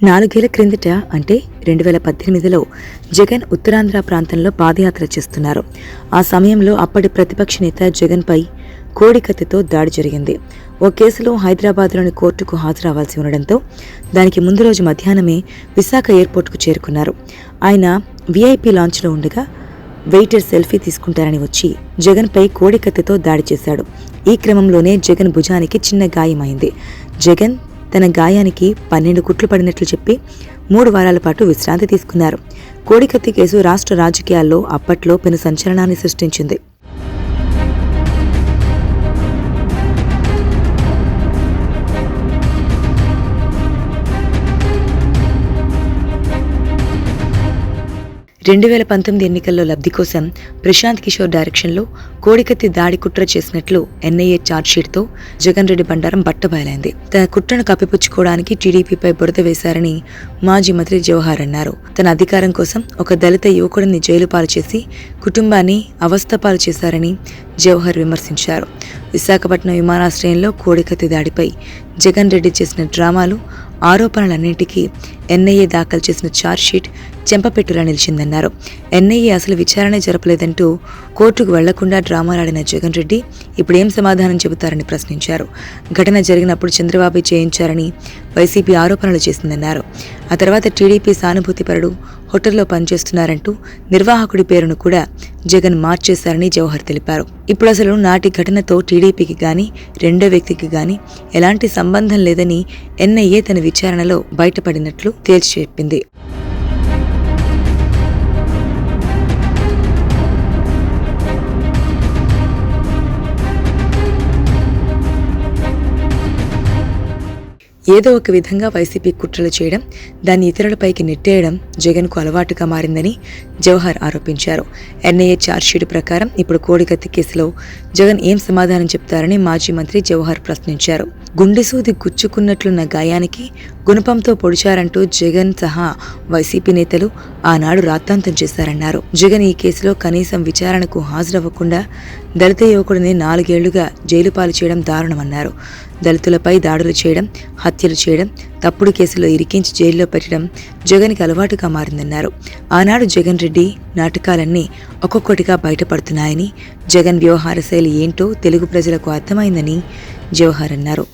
4 ఏళ్ల క్రిందట అంటే 2018లో జగన్ ఉత్తరాంధ్ర ప్రాంతంలో పాదయాత్ర చేస్తున్నారు. ఆ సమయంలో అప్పటి ప్రతిపక్ష నేత జగన్పై కోడికత్తితో దాడి జరిగింది. ఓ కేసులో హైదరాబాద్లోని కోర్టుకు హాజరవ్వాల్సి ఉండడంతో దానికి ముందు రోజు మధ్యాహ్నమే విశాఖ ఎయిర్పోర్టుకు చేరుకున్నారు. ఆయన వీఐపీ లాంచ్లో ఉండగా వెయిటర్ సెల్ఫీ తీసుకుంటారని వచ్చి జగన్పై కోడికత్తితో దాడి చేశాడు. ఈ క్రమంలోనే జగన్ భుజానికి చిన్న గాయమైంది. జగన్ తన గాయానికి 12 కుట్లు పడినట్లు చెప్పి 3 వారాల పాటు విశ్రాంతి తీసుకున్నారు. కోడికత్తి కేసు రాష్ట్ర రాజకీయాల్లో అప్పట్లో పెను సంచలనాన్ని సృష్టించింది. ఎన్నికల్లో లబ్ధి కోసం ప్రశాంత్ కిషోర్ డైరెక్షన్లో కోడికత్తి దాడి కుట్ర చేసినట్లు ఎన్ఐఏ ఛార్జ్షీట్తో జగన్ రెడ్డి బండారం బట్టబయలైంది. తన కుట్రను కప్పిపుచ్చుకోవడానికి టీడీపీపై బురద వేశారని మాజీ మంత్రి జవహర్ అన్నారు. తన అధికారం కోసం ఒక దళిత యువకుడిని జైలు పాలు చేసి కుటుంబాన్ని అవస్థపాలు చేశారని జవహర్ విమర్శించారు. విశాఖపట్నం విమానాశ్రయంలో కోడికత్తి దాడిపై జగన్ రెడ్డి చేసిన డ్రామాలు, ఆరోపణలన్నింటికీ ఎన్ఐఏ దాఖలు చేసిన ఛార్జ్షీట్ చెంపపెట్టులా నిలిచిందన్నారు. ఎన్ఐఏ అసలు విచారణ జరపలేదంటూ కోర్టుకు వెళ్లకుండా డ్రామాలాడిన జగన్ రెడ్డి ఇప్పుడేం సమాధానం చెబుతారని ప్రశ్నించారు. ఘటన జరిగినప్పుడు చంద్రబాబు చేయించారని వైసీపీ ఆరోపణలు చేసిందన్నారు. ఆ తర్వాత టీడీపీ సానుభూతిపరుడు హోటల్లో పనిచేస్తున్నారంటూ నిర్వాహకుడి పేరును కూడా జగన్ మార్చేశారని జవహర్ తెలిపారు. ఇప్పుడు అసలు నాటి ఘటనతో టీడీపీకి గాని రెండో వ్యక్తికి గాని ఎలాంటి సంబంధం లేదని ఎన్ఐఏ తన విచారణలో బయటపడినట్లు తేల్చి చెప్పింది. ఏదో ఒక విధంగా వైసీపీ కుట్రలు చేయడం, దాన్ని ఇతరులపైకి నెట్టేయడం జగన్కు అలవాటుగా మారిందని జవహర్ ఆరోపించారు. ఎన్ఐఏ ఛార్జ్షీట్ ప్రకారం ఇప్పుడు కోడికత్తి కేసులో జగన్ ఏం సమాధానం చెప్తారని మాజీ మంత్రి జవహర్ ప్రశ్నించారు. గుండెసూది గుచ్చుకున్నట్లున్న గాయానికి గుణపంతో పొడిచారంటూ జగన్ సహా వైసీపీ నేతలు ఆనాడు రాద్ధాంతం చేశారన్నారు. జగన్ ఈ కేసులో కనీసం విచారణకు హాజరవ్వకుండా దళిత యువకుడిని 4 ఏళ్లుగా జైలు పాలు చేయడం దారుణమన్నారు. దళితులపై దాడులు చేయడం, హత్యలు చేయడం, తప్పుడు కేసులో ఇరికించి జైల్లో పెట్టడం జగన్కి అలవాటుగా మారిందన్నారు. ఆనాడు జగన్ రెడ్డి నాటకాలన్నీ ఒక్కొక్కటిగా బయటపడుతున్నాయని, జగన్ వ్యవహార శైలి ఏంటో తెలుగు ప్రజలకు అర్థమైందని జవహర్ అన్నారు.